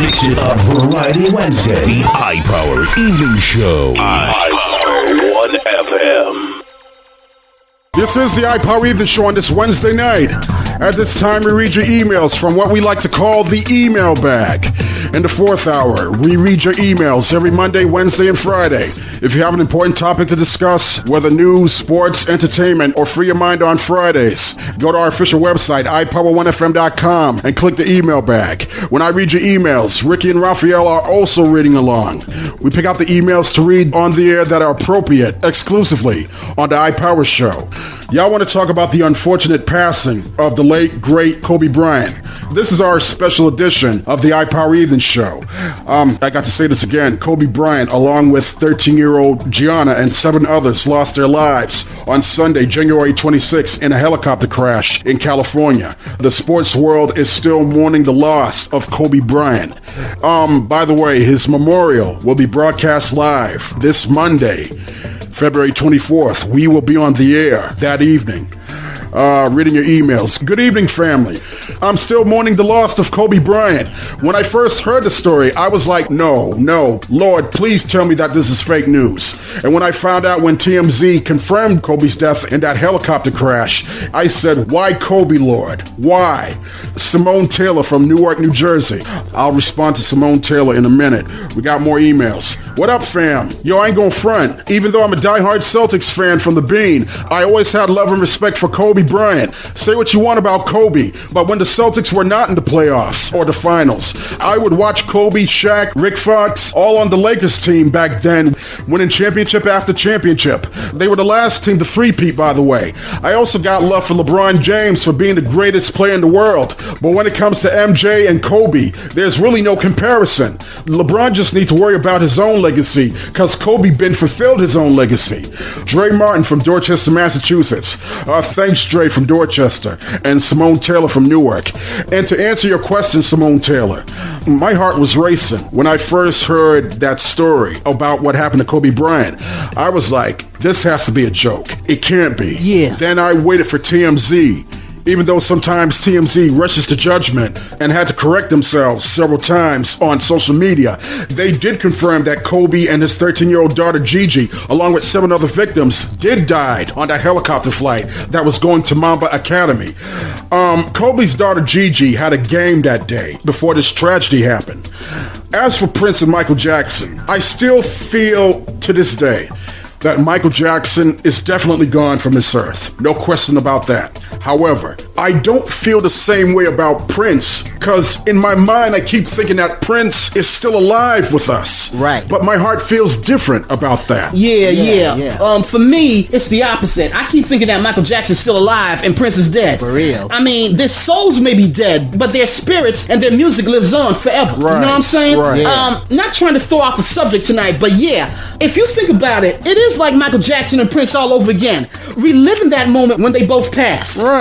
Mix It Up Variety Wednesday. The iPower Evening Show. iPower 1 FM. This is the iPower Evening Show on this Wednesday night. At this time, we read your emails from what we like to call the email bag. In the fourth hour, we read your emails every Monday, Wednesday, and Friday. If you have an important topic to discuss, whether news, sports, entertainment, or free your mind on Fridays, go to our official website, iPower1FM.com, and click the email bag. When I read your emails, Ricky and Raphael are also reading along. We pick out the emails to read on the air that are appropriate exclusively on the iPower Show. Y'all want to talk about the unfortunate passing of the late, great Kobe Bryant. This is our special edition of the iPower Evening Show. I got to say this again. Kobe Bryant, along with 13-year-old Gianna and 7 others, lost their lives on Sunday, January 26th, in a helicopter crash in California. The sports world is still mourning the loss of Kobe Bryant. By the way, his memorial will be broadcast live this Monday, February 24th. We will be on the air that evening, reading your emails. Good evening, family. I'm still mourning the loss of Kobe Bryant. When I first heard the story, I was like, no, Lord, please tell me that this is fake news. And when I found out when TMZ confirmed Kobe's death in that helicopter crash, I said, why Kobe, Lord? Why? Simone Taylor from Newark, New Jersey. I'll respond to Simone Taylor in a minute. We got more emails. What up, fam? Yo, I ain't gonna front. Even though I'm a diehard Celtics fan from the bean, I always had love and respect for Kobe Bryant. Say what you want about Kobe, but when the Celtics were not in the playoffs or the finals, I would watch Kobe, Shaq, Rick Fox, all on the Lakers team back then, winning championship after championship. They were the last team to three-peat, by the way. I also got love for LeBron James for being the greatest player in the world, but when it comes to MJ and Kobe, there's really no comparison. LeBron just needs to worry about his own legacy, because Kobe been fulfilled his own legacy. Dre Martin from Dorchester, Massachusetts. Thanks, Dre from Dorchester, and Simone Taylor from Newark. And to answer your question, Simone Taylor, my heart was racing when I first heard that story about what happened to Kobe Bryant. I was like, this has to be a joke. It can't be. Yeah. Then I waited for TMZ. Even though sometimes TMZ rushes to judgment and had to correct themselves several times on social media, they did confirm that Kobe and his 13-year-old daughter Gigi, along with 7 other victims, did die on that helicopter flight that was going to Mamba Academy. Kobe's daughter Gigi had a game that day before this tragedy happened. As for Prince and Michael Jackson, I still feel to this day that Michael Jackson is definitely gone from this earth. No question about that. However, I don't feel the same way about Prince, because in my mind, I keep thinking that Prince is still alive with us. Right. But my heart feels different about that. Yeah. For me, it's the opposite. I keep thinking that Michael Jackson's still alive and Prince is dead. For real. I mean, their souls may be dead, but their spirits and their music lives on forever. Right. You know what I'm saying? Right. Yeah. Not trying to throw off the subject tonight, but yeah, if you think about it, it is like Michael Jackson and Prince all over again, reliving that moment when they both passed. Right.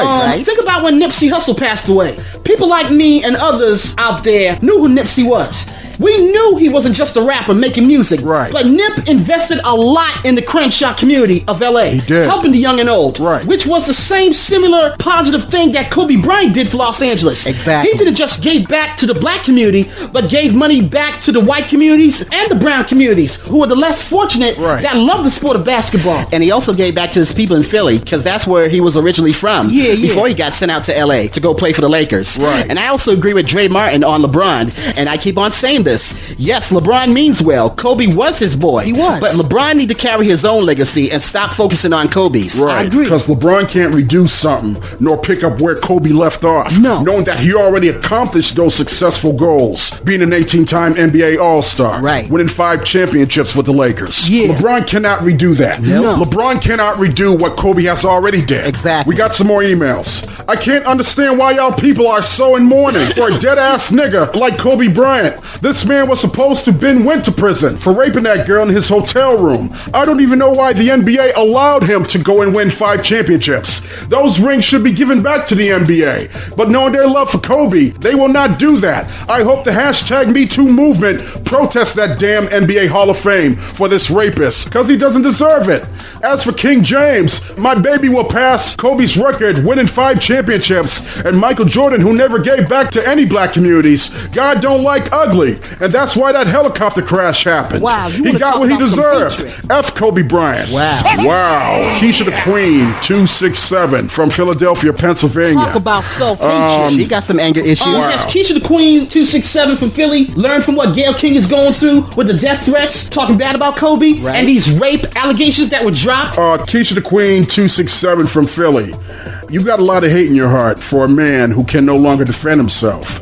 Think about when Nipsey Hussle passed away. People like me and others out there knew who Nipsey was. We knew he wasn't just a rapper making music. Right. But Nip invested a lot in the Crenshaw community of LA. He did. Helping the young and old. Right. Which was the same similar positive thing that Kobe Bryant did for Los Angeles. Exactly. He didn't just give back to the black community, but gave money back to the white communities and the brown communities, who were the less fortunate Right. that loved the sport of basketball. And he also gave back to his people in Philly, because that's where he was originally from. Yeah. Before he got sent out to LA to go play for the Lakers. Right. And I also agree with Dre Martin on LeBron, and I keep on saying this. Yes, LeBron means well. Kobe was his boy. He was. But LeBron need to carry his own legacy and stop focusing on Kobe's. Right. I agree. Because LeBron can't redo something nor pick up where Kobe left off. No. Knowing that he already accomplished those successful goals. Being an 18-time NBA All-Star. Right. Winning 5 championships with the Lakers. Yeah. LeBron cannot redo that. No. LeBron cannot redo what Kobe has already did. Exactly. We got some more emails. I can't understand why y'all people are so in mourning for a dead-ass nigga like Kobe Bryant. This This man was supposed to went to prison for raping that girl in his hotel room. I don't even know why the NBA allowed him to go and win 5 championships. Those rings should be given back to the NBA. But knowing their love for Kobe, they will not do that. I hope the hashtag #MeToo movement protests that damn NBA Hall of Fame for this rapist, because he doesn't deserve it. As for King James, my baby will pass Kobe's record, winning 5 championships, and Michael Jordan, who never gave back to any black communities. God don't like ugly, and that's why that helicopter crash happened. Wow, he got what he deserved. F. Kobe Bryant. Wow. Keisha the Queen, 267, from Philadelphia, Pennsylvania. Talk about self-hatred. She got some anger issues. Yes, Keisha the Queen, 267 from Philly, learned from what Gayle King is going through with the death threats, talking bad about Kobe, and these rape allegations that were dropped. Keisha the Queen, 267 from Philly. You got a lot of hate in your heart for a man who can no longer defend himself.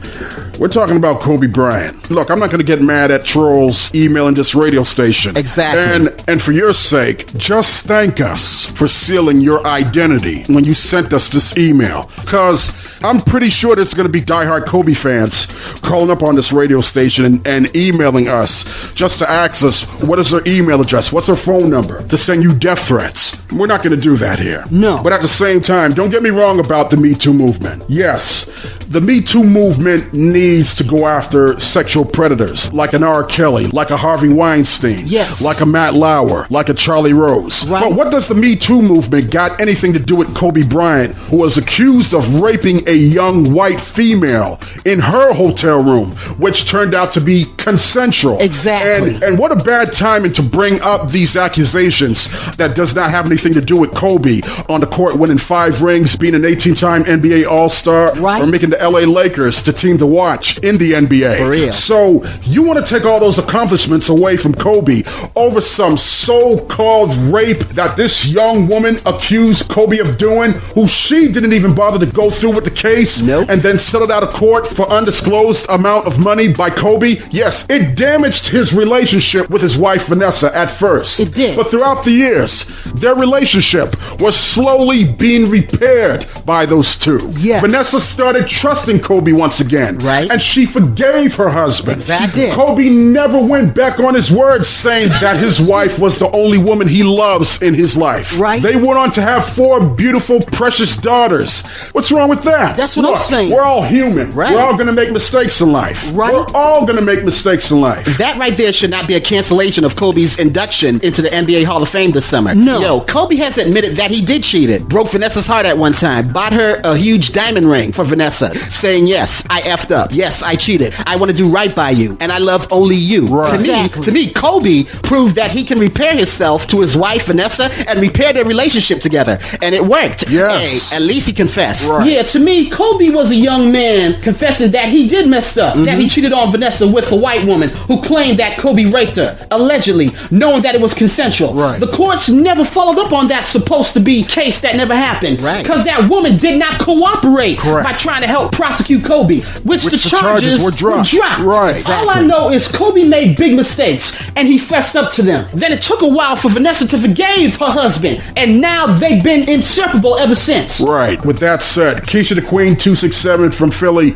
We're talking about Kobe Bryant. Look, I'm not going to get mad at trolls emailing this radio station. Exactly. And for your sake, just thank us for sealing your identity when you sent us this email. Because I'm pretty sure there's going to be diehard Kobe fans calling up on this radio station and emailing us just to ask us, what is their email address? What's their phone number? To send you death threats. We're not going to do that here. No. But at the same time, don't get me wrong about the Me Too movement. Yes, the Me Too movement needs to go after sexual predators like an R. Kelly, like a Harvey Weinstein, like a Matt Lauer, like a Charlie Rose. Right. But what does the Me Too movement got anything to do with Kobe Bryant, who was accused of raping a young white female in her hotel room, which turned out to be consensual? Exactly. And what a bad timing to bring up these accusations that does not have anything to do with Kobe on the court winning 5 rings, being an 18-time NBA All-Star, or making the LA Lakers the team to watch in the NBA. For real. So you want to take all those accomplishments away from Kobe over some so-called rape that this young woman accused Kobe of doing, who she didn't even bother to go through with the case, and then settled out of court for undisclosed amount of money by Kobe? Yes, it damaged his relationship with his wife Vanessa at first. It did. But throughout the years, their relationship was slowly being repaired by those two. Yes. Vanessa started trusting Kobe once again. Right. And she forgave her husband. Exactly. She did. Kobe never went back on his word saying that his wife was the only woman he loves in his life. Right. They went on to have 4 beautiful, precious daughters. What's wrong with that? That's what I'm saying. We're all human. Right. We're all going to make mistakes in life. Right. We're all going to make mistakes in life. That right there should not be a cancellation of Kobe's induction into the NBA Hall of Fame this summer. No. Yo, Kobe has admitted that he did cheat it. Broke Vanessa's heart at one time. Bought her a huge diamond ring for Vanessa, saying, yes, I effed up. Yes, I cheated. I want to do right by you. And I love only you. Right. To me, Kobe proved that he can repair himself to his wife, Vanessa, and repair their relationship together. And it worked. Yes. Hey, at least he confessed. Right. Yeah, to me, Kobe was a young man confessing that he did messed up, that he cheated on Vanessa with a white woman who claimed that Kobe raped her, allegedly, knowing that it was consensual. Right. The courts never followed up on that supposed to be case that never happened. Right. Because that woman did not cooperate Correct. by trying to help prosecute Kobe, which the charges were dropped. Right. All I know is Kobe made big mistakes, and he fessed up to them. Then it took a while for Vanessa to forgive her husband, and now they've been inseparable ever since. Right. With that said, Keisha the Queen, 267 from Philly,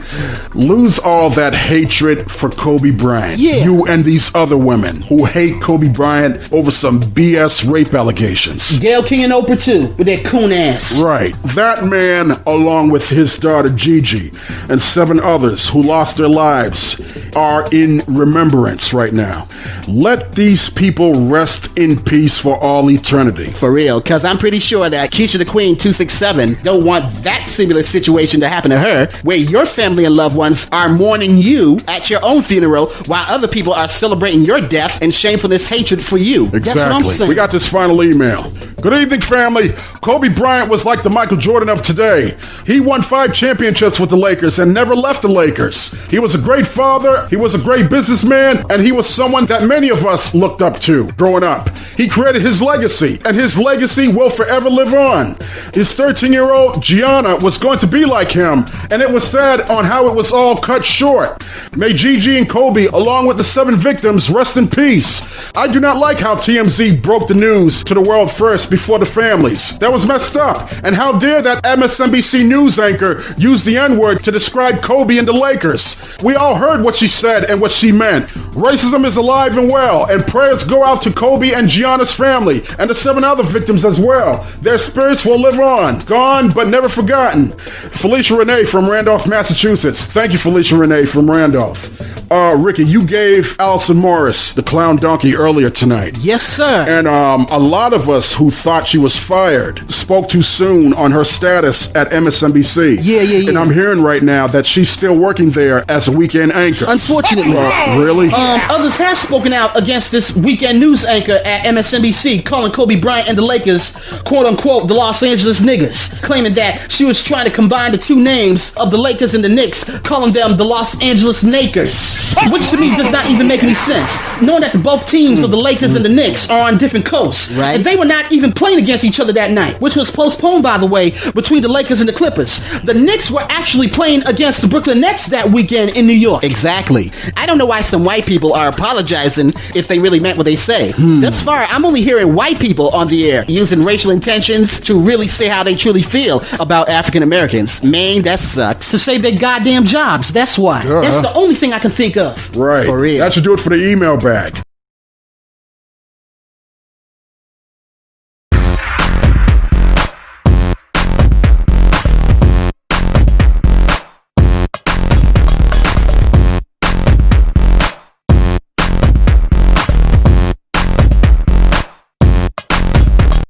lose all that hatred for Kobe Bryant. Yeah. You and these other women who hate Kobe Bryant over some BS rape allegations. Gayle King and Oprah too, with their coon ass. Right. That man, along with his daughter Gigi and 7 others who lost their lives, are in remembrance right now. Let these people rest in peace for all eternity. For real, because I'm pretty sure that Keisha the Queen 267 don't want that similar situation to happen to her, where your family and loved ones are mourning you at your own funeral while other people are celebrating your death and shamefulness hatred for you. Exactly. That's what I'm saying. We got this final email. Good evening, family. Kobe Bryant was like the Michael Jordan of today. He won 5 championships with the Lakers and never left the Lakers. He was a great father, he was a great businessman, and he was someone that many of us looked up to growing up. He created his legacy, and his legacy will forever live on. His 13-year-old Gianna was going to be like him, and it was sad on how it was all cut short. May Gigi and Kobe, along with the 7 victims, rest in peace. I do not like how TMZ broke the news to the world first Giannis before the families. That was messed up. And how dare that MSNBC news anchor use the N-word to describe Kobe and the Lakers? We all heard what she said and what she meant. Racism is alive and well, and prayers go out to Kobe and Giannis' family and the 7 other victims as well. Their spirits will live on, gone but never forgotten. Felicia Renee from Randolph, Massachusetts. Thank you, Felicia Renee from Randolph. Ricky, you gave Allison Morris the clown donkey earlier tonight. Yes, sir. And a lot of us who thought she was fired spoke too soon on her status at MSNBC. Yeah. And I'm hearing right now that she's still working there as a weekend anchor. Unfortunately. Really? Others have spoken out against this weekend news anchor at MSNBC, calling Kobe Bryant and the Lakers, quote-unquote, the Los Angeles niggas, claiming that she was trying to combine the two names of the Lakers and the Knicks, calling them the Los Angeles Nakers. Which to me does not even make any sense, knowing that both teams of the Lakers and the Knicks are on different coasts. Right. And they were not even playing against each other that night, which was postponed, by the way, between the Lakers and the Clippers. The Knicks were actually playing against the Brooklyn Nets that weekend in New York. Exactly. I don't know why some white people are apologizing if they really meant what they say. Thus far, I'm only hearing white people on the air using racial intentions to really say how they truly feel about African Americans. Man, that sucks. To save their goddamn jobs, that's why. That's the only thing I can think of. Right. For real. That should do it for the email bag.